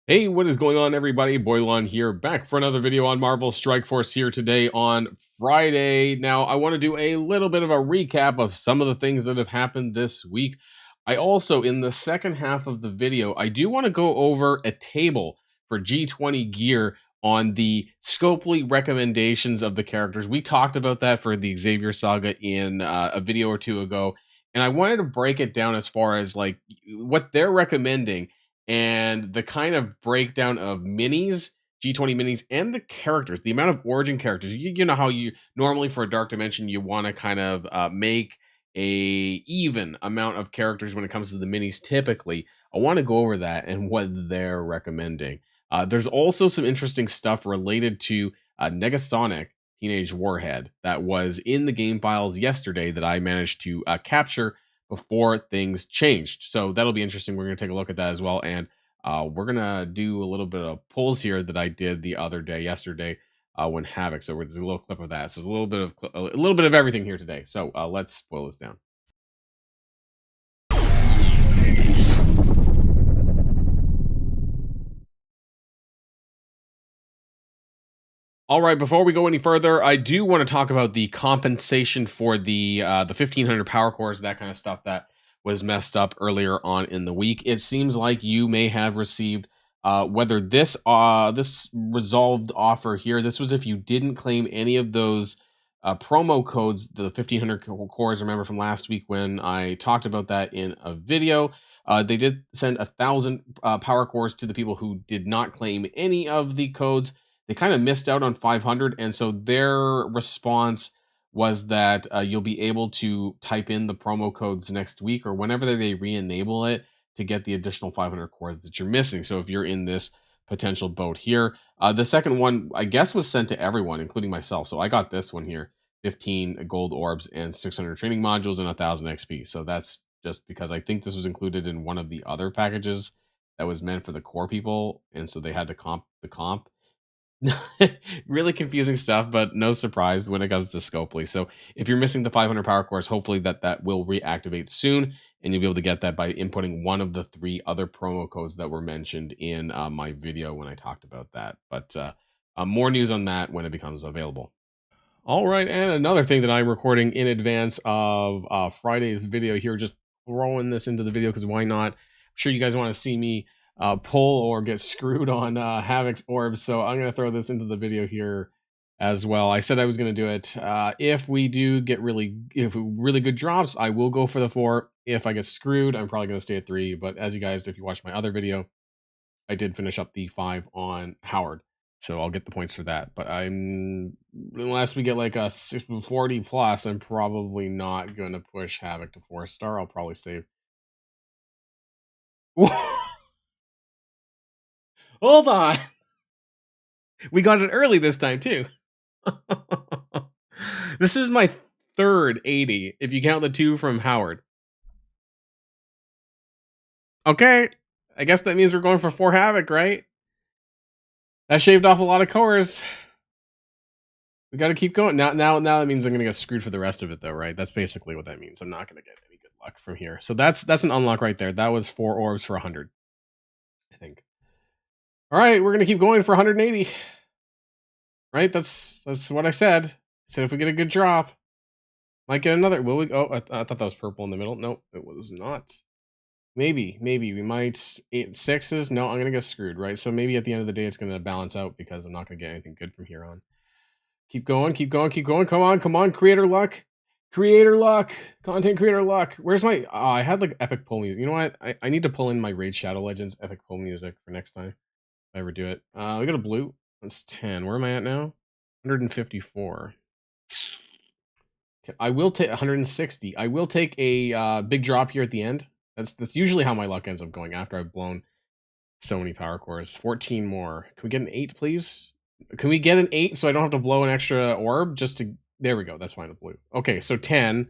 Hey, what is going on, everybody? Boilon here, back for another video on Marvel Strike Force here today on Friday. Now, I want to do a little bit of a recap of some of the things that have happened this week. I also, in the second half of the video, I do want to go over a table for G20 gear on the Scopely recommendations of the characters. We talked about that for the Xavier Saga in a video or two ago, and I wanted to break it down as far as like what they're recommending and the kind of breakdown of minis, G20 minis, and the characters, the amount of origin characters. You know how you normally for a Dark Dimension you want to kind of make a even amount of characters when it comes to the minis. Typically, I want to go over that and what they're recommending. There's also some interesting stuff related to Negasonic Teenage Warhead that was in the game files yesterday that I managed to capture before things changed. So that'll be interesting. We're going to take a look at that as well. And we're going to do a little bit of polls here that I did the other day, yesterday, when Havok. So we're just a little clip of that. So it's a little bit of everything here today. So let's boil this down. All right, before we go any further, I do want to talk about the compensation for the 1500 power cores, that kind of stuff that was messed up earlier on in the week. It seems like you may have received whether this resolved offer here. This was if you didn't claim any of those promo codes, the 1500 cores. Remember from last week when I talked about that in a video. They did send 1,000 power cores to the people who did not claim any of the codes. They kind of missed out on 500, and so their response was that you'll be able to type in the promo codes next week or whenever they re-enable it to get the additional 500 cores that you're missing. So if you're in this potential boat here, the second one I guess was sent to everyone, including myself. So I got this one here: 15 gold orbs and 600 training modules and 1,000 XP. So that's just because I think this was included in one of the other packages that was meant for the core people, and so they had to comp the comp. Really confusing stuff, but no surprise when it comes to Scopely. So if you're missing the 500 power cores, hopefully that will reactivate soon, and you'll be able to get that by inputting one of the 3 other promo codes that were mentioned in my video when I talked about that. But more news on that when it becomes available. All right, and another thing that I'm recording in advance of Friday's video here, just throwing this into the video because why not? I'm sure you guys want to see me pull or get screwed on Havok's orbs, so I'm going to throw this into the video here as well. I said I was going to do it. If we do get really good drops, I will go for the 4. If I get screwed, I'm probably going to stay at 3. But as you guys, if you watched my other video, I did finish up the 5 on Howard. So I'll get the points for that. But unless we get like a 40 plus, I'm probably not going to push Havok to 4-star. I'll probably stay. Hold on. We got it early this time too. This is my third 80 if you count the 2 from Howard. Okay. I guess that means we're going for 4 Havok, right? That shaved off a lot of cores. We got to keep going. Now that means I'm going to get screwed for the rest of it, though, right? That's basically what that means. I'm not going to get any good luck from here. So that's an unlock right there. That was 4 orbs for 100, I think. All right, we're going to keep going for 180. Right? That's what I said. I said if we get a good drop, might get another. Will we? Oh, I thought that was purple in the middle. Nope, it was not. Maybe we might 8 6s. No, I'm going to get screwed, right? So maybe at the end of the day, it's going to balance out because I'm not going to get anything good from here on. Keep going, keep going, keep going. Come on. Creator luck. Creator luck. Content creator luck. Where's my... Oh, I had like epic pull music. You know what? I need to pull in my Raid Shadow Legends epic pull music for next time. If I ever do it. We got a blue. That's 10. Where am I at now? 154. I will take 160. I will take a big drop here at the end. That's usually how my luck ends up going after I've blown so many power cores. 14 more. Can we get an 8, please? Can we get an 8 so I don't have to blow an extra orb just to... There we go. That's fine with blue. Okay, so 10.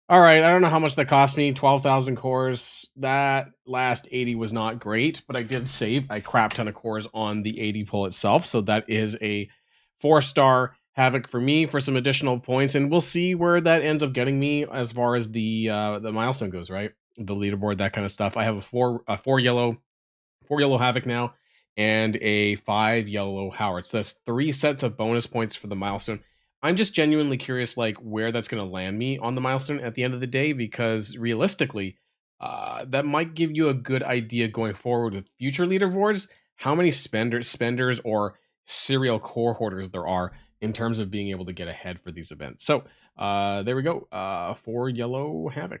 All right, I don't know how much that cost me. 12,000 cores. That last 80 was not great, but I did save a crap ton of cores on the 80 pull itself. So that is a 4-star Havok for me for some additional points. And we'll see where that ends up getting me as far as the milestone goes, right? The leaderboard, that kind of stuff. I have a 4 yellow 4 yellow Havok now, and a 5 yellow Howard. So that's 3 sets of bonus points for the milestone. I'm just genuinely curious, like, where that's going to land me on the milestone at the end of the day, because realistically, that might give you a good idea going forward with future leaderboards, how many spenders or serial core hoarders there are in terms of being able to get ahead for these events. So there we go. 4 yellow Havok.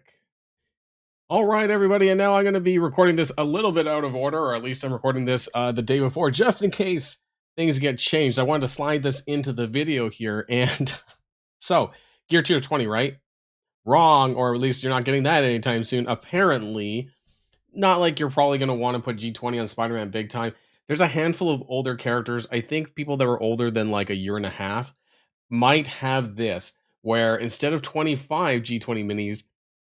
All right, everybody, and now I'm going to be recording this a little bit out of order, or at least I'm recording this the day before, just in case things get changed. I wanted to slide this into the video here, and so gear tier 20, right? Wrong, or at least you're not getting that anytime soon. Apparently, not like you're probably going to want to put G20 on Spider-Man big time. There's a handful of older characters. I think people that were older than like a year and a half might have this, where instead of 25 G20 minis,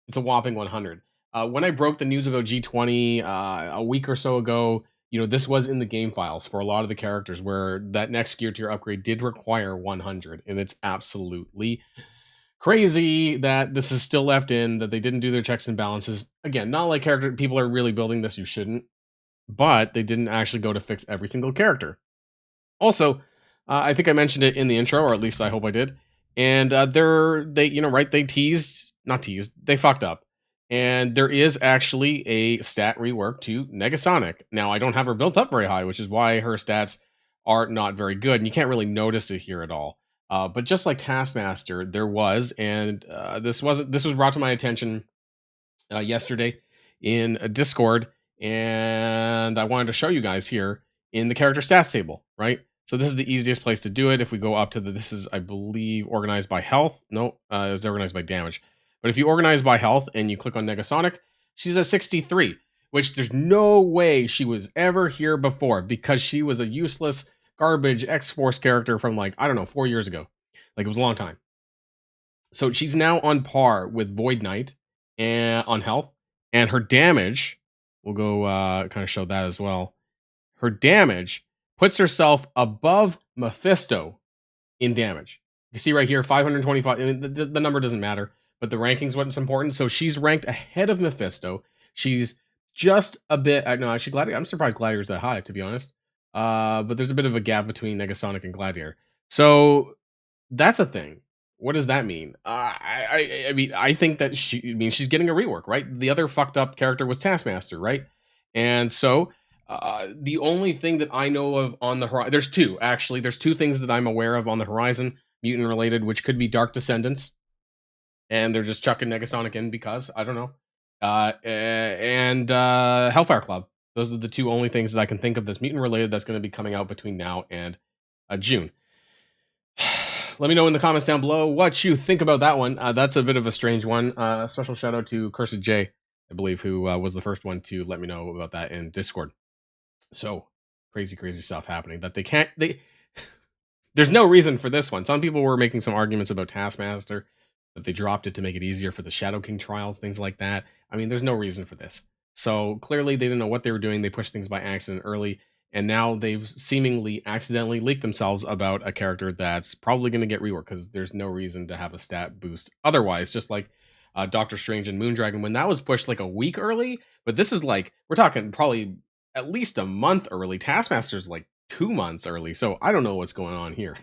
it's a whopping 100. When I broke the news about G20 a week or so ago, this was in the game files for a lot of the characters where that next gear tier upgrade did require 100, and it's absolutely crazy that this is still left in, that they didn't do their checks and balances. Again, not like character people are really building this, you shouldn't, but they didn't actually go to fix every single character. Also, I think I mentioned it in the intro, or at least I hope I did. And they they fucked up. And there is actually a stat rework to Negasonic. Now, I don't have her built up very high, which is why her stats are not very good, and you can't really notice it here at all. But just like Taskmaster, there was, and this was brought to my attention yesterday in a Discord, and I wanted to show you guys here in the character stats table, right? So this is the easiest place to do it. If we go up to this is, I believe, organized by health. No, it's organized by damage. But if you organize by health and you click on Negasonic, she's at 63, which there's no way she was ever here before, because she was a useless garbage X-Force character from, like, I don't know, 4 years ago. Like, it was a long time. So she's now on par with Void Knight and on health, and her damage, we'll go kind of show that as well. Her damage puts herself above Mephisto in damage. You see right here, 525. I mean, the number doesn't matter, but the ranking's what's important. So she's ranked ahead of Mephisto. She's just a bit. No, actually, Gladiator. I'm surprised Gladiator's that high, to be honest. But there's a bit of a gap between Negasonic and Gladiator. So that's a thing. What does that mean? I mean, I think that she's getting a rework, right? The other fucked up character was Taskmaster, right? And so the only thing that I know of on the horizon, there's two, actually. There's two things that I'm aware of on the horizon, mutant related, which could be Dark Descendants, and they're just chucking Negasonic in because, I don't know. And Hellfire Club. Those are the two only things that I can think of that's mutant related that's going to be coming out between now and June. Let me know in the comments down below what you think about that one. That's a bit of a strange one. Special shout out to Cursed J, I believe, who was the first one to let me know about that in Discord. So crazy stuff happening that there's no reason for this one. Some people were making some arguments about Taskmaster, that they dropped it to make it easier for the Shadow King trials, things like that. I mean, there's no reason for this. So clearly they didn't know what they were doing. They pushed things by accident early, and now they've seemingly accidentally leaked themselves about a character that's probably going to get reworked, because there's no reason to have a stat boost otherwise. Just like Doctor Strange and Moondragon, when that was pushed like a week early, but this is like, we're talking probably at least a month early. Taskmaster's like 2 months early, so I don't know what's going on here.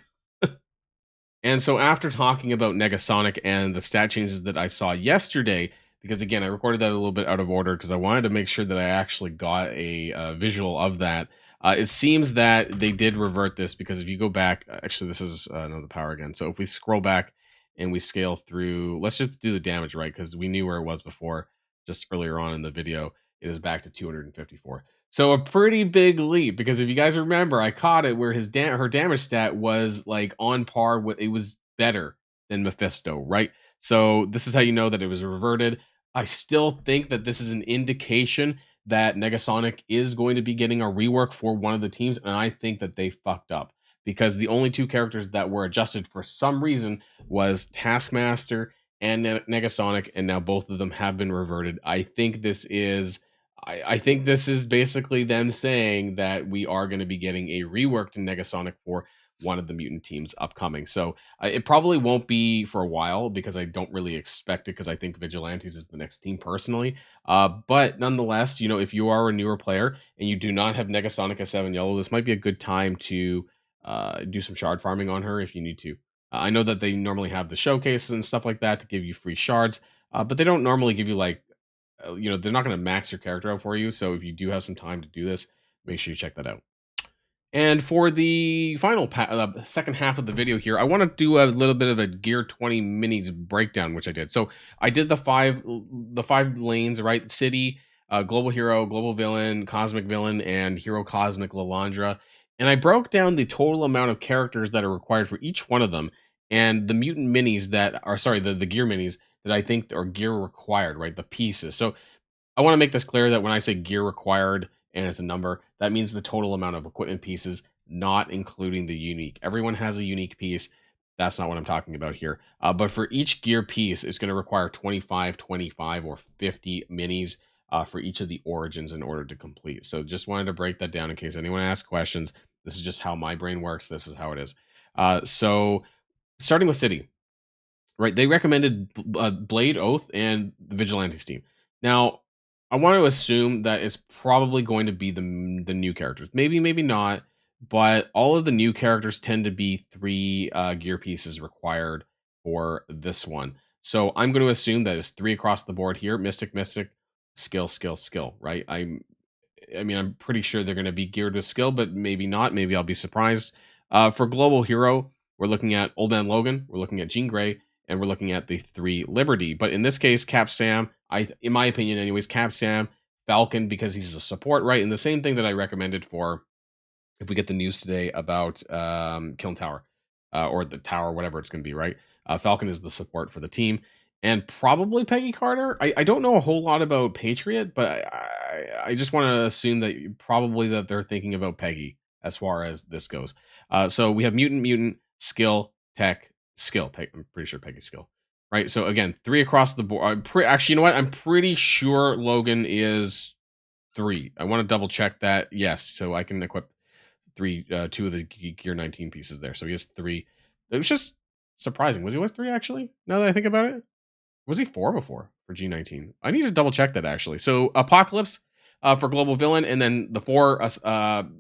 And so after talking about Negasonic and the stat changes that I saw yesterday, because again, I recorded that a little bit out of order because I wanted to make sure that I actually got a visual of that. It seems that they did revert this, because if you go back, actually this is no, the power again. So if we scroll back and we scale through, let's just do the damage, right? Because we knew where it was before, just earlier on in the video. It is back to 254. So a pretty big leap, because if you guys remember, I caught it where her damage stat was like on par with, it was better than Mephisto, right? So this is how you know that it was reverted. I still think that this is an indication that Negasonic is going to be getting a rework for one of the teams, and I think that they fucked up, because the only two characters that were adjusted for some reason was Taskmaster and Negasonic, and now both of them have been reverted. I think this is basically them saying that we are going to be getting a rework to Negasonic for one of the mutant teams upcoming. So it probably won't be for a while because I don't really expect it because I think Vigilantes is the next team personally. But nonetheless, if you are a newer player and you do not have Negasonic S7 Yellow, this might be a good time to do some shard farming on her if you need to. I know that they normally have the showcases and stuff like that to give you free shards, but they don't normally give you like, they're not going to max your character out for you. So if you do have some time to do this, make sure you check that out. And for the final second half of the video here, I want to do a little bit of a Gear 20 minis breakdown, which I did. So I did the five lanes, right? City, Global Hero, Global Villain, Cosmic Villain, and Hero Cosmic Lalandra. And I broke down the total amount of characters that are required for each one of them, and the mutant minis that are, sorry, the gear minis that I think are gear required, right? The pieces. So I want to make this clear that when I say gear required and it's a number, that means the total amount of equipment pieces, not including the unique. Everyone has a unique piece. That's not what I'm talking about here. But for each gear piece, it's going to require 25, 25, or 50 minis for each of the origins in order to complete. So just wanted to break that down in case anyone asks questions. This is just how my brain works. This is how it is. So starting with City, right? They recommended Blade, Oath, and the Vigilantes team. Now, I want to assume that it's probably going to be the new characters. Maybe, maybe not. But all of the new characters tend to be 3 gear pieces required for this one. So I'm going to assume that it's 3 across the board here. Mystic, Mystic, Skill, Skill, Skill, right? I'm pretty sure they're going to be geared with skill, but maybe not. Maybe I'll be surprised. For Global Hero, we're looking at Old Man Logan, we're looking at Jean Grey, and we're looking at the 3 Liberty. But in this case, Cap Sam, in my opinion anyways, Cap Sam, Falcon, because he's a support, right? And the same thing that I recommended for, if we get the news today about Kiln Tower, or the Tower, whatever it's going to be, right? Falcon is the support for the team. And probably Peggy Carter. I don't know a whole lot about Patriot, but I just want to assume that probably that they're thinking about Peggy as far as this goes. So we have Mutant, Skill, Tech, Skill. I'm pretty sure Peggy's Skill. Right, so again, 3 across the board. Actually, you know what? I'm pretty sure Logan is 3. I want to double check that. Yes, so I can equip 2 of the Gear 19 pieces there. So he has 3. It was just surprising. Was he 3 actually? Now that I think about it, was he 4 before for G19? I need to double check that actually. So Apocalypse for Global Villain, and then the 4.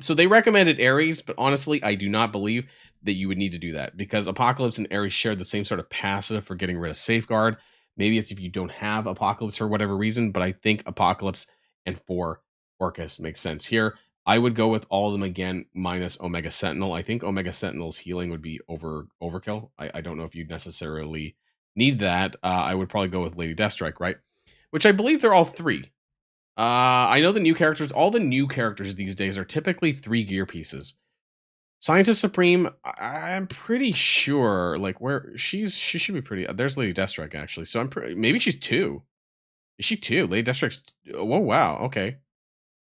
So they recommended Ares, but honestly, I do not believe that you would need to do that because Apocalypse and Ares share the same sort of passive for getting rid of Safeguard. Maybe it's if you don't have Apocalypse for whatever reason, but I think Apocalypse and 4 Orcus makes sense here. I would go with all of them again, minus Omega Sentinel. I think Omega Sentinel's healing would be overkill. I don't know if you'd necessarily need that. I would probably go with Lady Deathstrike, right? Which I believe they're all 3. I know the new characters, all the new characters these days are typically 3 gear pieces. Scientist Supreme, I'm pretty sure, like, where she should be pretty. There's Lady Deathstrike actually, so maybe she's 2. Is she 2? Lady Deathstrike's. Oh wow, okay.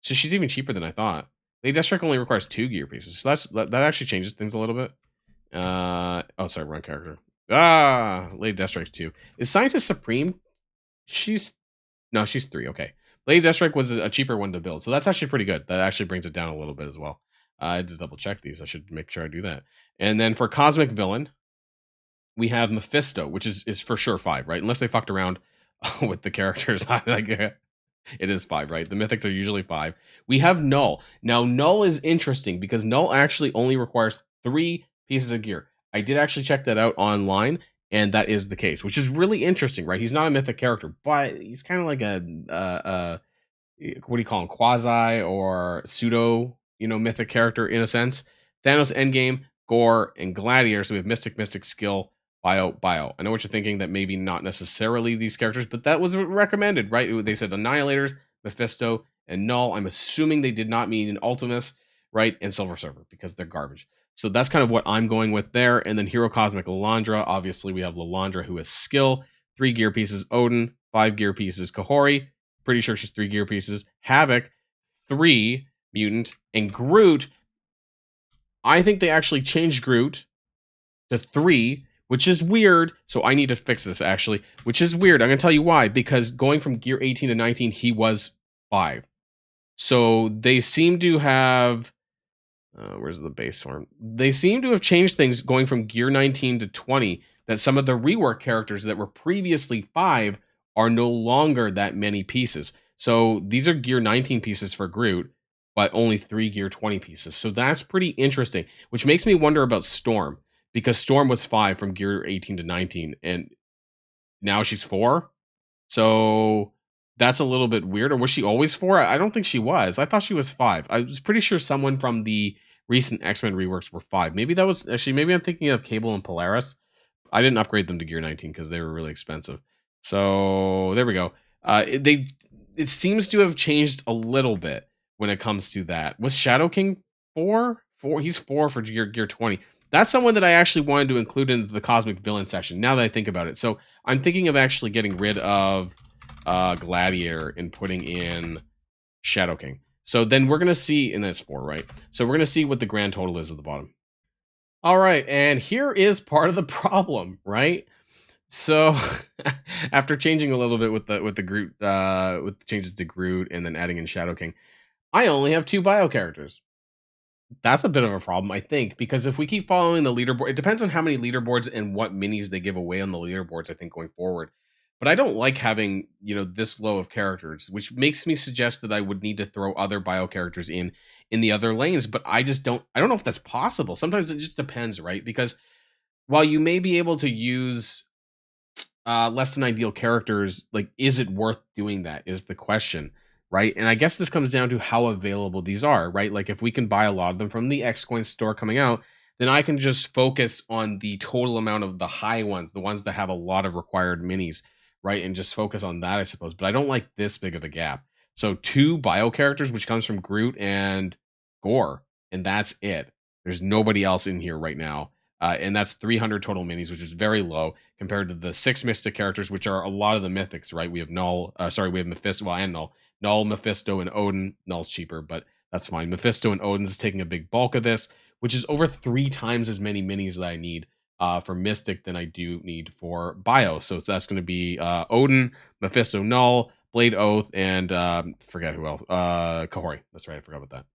So she's even cheaper than I thought. Lady Deathstrike only requires 2 gear pieces, so that actually changes things a little bit. Oh, sorry, wrong character. Lady Deathstrike's 2. Is Scientist Supreme? She's 3. Okay. Lady Deathstrike was a cheaper one to build, so that's actually pretty good. That actually brings it down a little bit as well. I had to double check these. I should make sure I do that. And then for Cosmic Villain, we have Mephisto, which is for sure 5, right? Unless they fucked around with the characters. It is 5, right? The mythics are usually 5. We have Null. Now, Null is interesting because Null actually only requires 3 pieces of gear. I did actually check that out online, and that is the case, which is really interesting, right? He's not a mythic character, but he's kind of like a what do you call him? Quasi or pseudo, mythic character in a sense. Thanos Endgame, Gore, and Gladiator. So we have Mystic, Skill, Bio. I know what you're thinking, that maybe not necessarily these characters, but that was recommended, right? They said Annihilators, Mephisto, and Null. I'm assuming they did not mean Ultimus, right? And Silver Surfer, because they're garbage. So that's kind of what I'm going with there. And then Hero Cosmic Lalandra. Obviously, we have Lalandra, who has Skill, 3 gear pieces. Odin, 5 gear pieces. Kahori, pretty sure she's 3 gear pieces. Havok, 3 mutant. And Groot, I think they actually changed Groot to 3, which is weird. So I need to fix this, actually, which is weird. I'm going to tell you why. Because going from gear 18 to 19, he was 5. So they seem to have... Where's the base form? They seem to have changed things going from Gear 19 to 20. That some of the rework characters that were previously 5 are no longer that many pieces. So these are Gear 19 pieces for Groot, but only 3 Gear 20 pieces. So that's pretty interesting, which makes me wonder about Storm, because Storm was 5 from Gear 18 to 19, and now she's 4. So that's a little bit weird. Or was she always 4? I don't think she was. I thought she was 5. I was pretty sure someone from the recent X-Men reworks were 5. Maybe that was actually, maybe I'm thinking of Cable and Polaris. I didn't upgrade them to Gear 19 because they were really expensive. So there we go. It seems to have changed a little bit when it comes to that. Was Shadow King 4? 4. He's 4 for Gear 20. That's someone that I actually wanted to include in the Cosmic Villain section, now that I think about it. So I'm thinking of actually getting rid of Gladiator and putting in Shadow King. So then we're going to see, and that's 4, right? So we're going to see what the grand total is at the bottom. All right, and here is part of the problem, right? So after changing a little bit with the Groot, with the changes to Groot and then adding in Shadow King, I only have 2 bio characters. That's a bit of a problem, I think, because if we keep following the leaderboard, it depends on how many leaderboards and what minis they give away on the leaderboards, I think, going forward. But I don't like having, this low of characters, which makes me suggest that I would need to throw other bio characters in the other lanes. But I don't know if that's possible. Sometimes it just depends, right? Because while you may be able to use less than ideal characters, like, is it worth doing that is the question, right? And I guess this comes down to how available these are, right? Like, if we can buy a lot of them from the Xcoin store coming out, then I can just focus on the total amount of the high ones, the ones that have a lot of required minis, right? And just focus on that, I suppose. But I don't like this big of a gap. So 2 bio characters, which comes from Groot and Gore, and that's it. There's nobody else in here right now. And that's 300 total minis, which is very low compared to the 6 Mystic characters, which are a lot of the mythics, right? We have we have Mephisto, and Null, Mephisto, and Odin. Null's cheaper, but that's fine. Mephisto and Odin's taking a big bulk of this, which is over 3 times as many minis that I need for Mystic than I do need for Bio. So that's going to be Odin, Mephisto, Null, Blade Oath, and forget who else. Kahori. That's right, I forgot about that.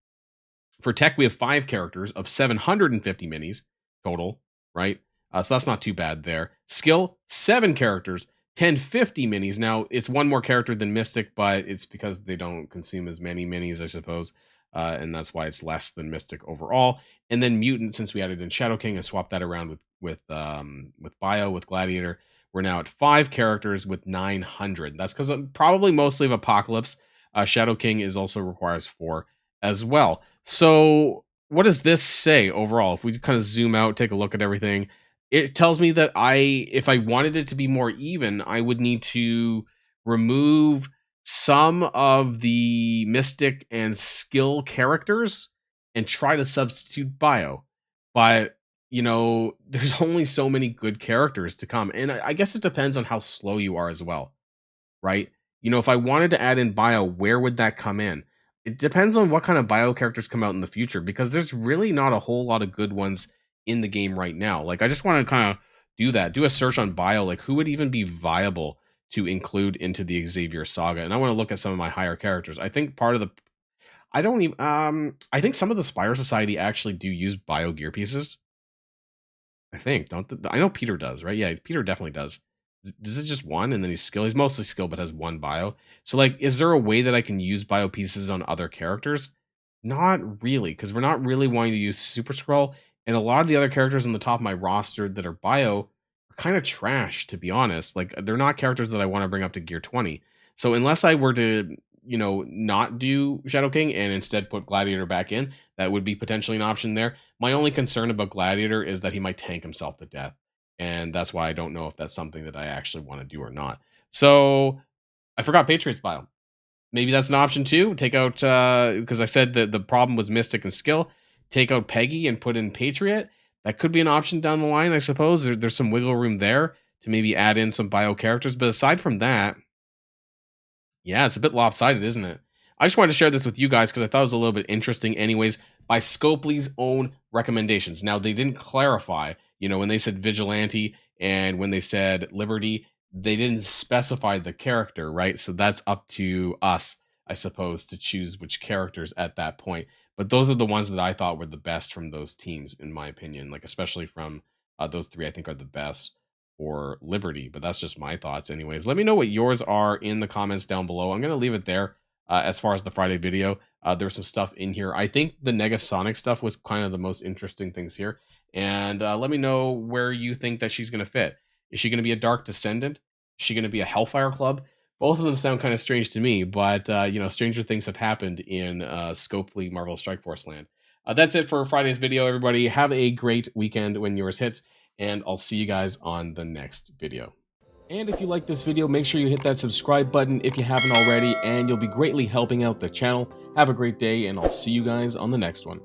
For tech, we have 5 characters of 750 minis total, right? So that's not too bad there. Skill, 7 characters, 1050 minis. Now, it's 1 more character than Mystic, but it's because they don't consume as many minis, I suppose. And that's why it's less than Mystic overall. And then Mutant, since we added in Shadow King and swapped that around with Bio, with Gladiator, we're now at 5 characters with 900. That's because probably mostly of Apocalypse. Shadow King also requires 4 as well. So what does this say overall? If we kind of zoom out, take a look at everything, it tells me that if I wanted it to be more even, I would need to remove some of the Mystic and Skill characters and try to substitute Bio. But, there's only so many good characters to come. And I guess it depends on how slow you are as well, right? If I wanted to add in Bio, where would that come in? It depends on what kind of bio characters come out in the future, because there's really not a whole lot of good ones in the game right now. Like, I just want to kind of do a search on bio, like who would even be viable to include into the Xavier saga. And I want to look at some of my higher characters. I think I think some of the Spire Society actually do use bio gear pieces. I think, I know Peter does, right? Yeah, Peter definitely does. Is it just 1 and then he's skill? He's mostly skill, but has 1 bio. So, like, is there a way that I can use bio pieces on other characters? Not really, because we're not really wanting to use Super Scroll, and a lot of the other characters on the top of my roster that are bio are kind of trash, to be honest. Like, they're not characters that I want to bring up to Gear 20. So unless I were to, not do Shadow King and instead put Gladiator back in, that would be potentially an option there. My only concern about Gladiator is that he might tank himself to death. And that's why I don't know if that's something that I actually want to do or not. So I forgot Patriot's bio. Maybe that's an option too. Take out, because I said that the problem was Mystic and Skill. Take out Peggy and put in Patriot. That could be an option down the line, I suppose. There's some wiggle room there to maybe add in some bio characters. But aside from that, yeah, it's a bit lopsided, isn't it? I just wanted to share this with you guys because I thought it was a little bit interesting anyways, by Scopely's own recommendations. Now, they didn't clarify, when they said Vigilante and when they said Liberty, they didn't specify the character, right? So that's up to us, I suppose, to choose which characters at that point. But those are the ones that I thought were the best from those teams, in my opinion. Like especially from those three, I think are the best for Liberty. But that's just my thoughts, anyways. Let me know what yours are in the comments down below. I'm gonna leave it there. As far as the Friday video, there's some stuff in here. I think the Negasonic stuff was kind of the most interesting things here. And let me know where you think that she's gonna fit. Is she gonna be a Dark Descendant? Is she gonna be a Hellfire Club? Both of them sound kind of strange to me, but stranger things have happened in Scopely Marvel Strike Force land. That's it for Friday's video, everybody. Have a great weekend when yours hits, and I'll see you guys on the next video. And if you like this video, make sure you hit that subscribe button if you haven't already, and you'll be greatly helping out the channel. Have a great day, and I'll see you guys on the next one.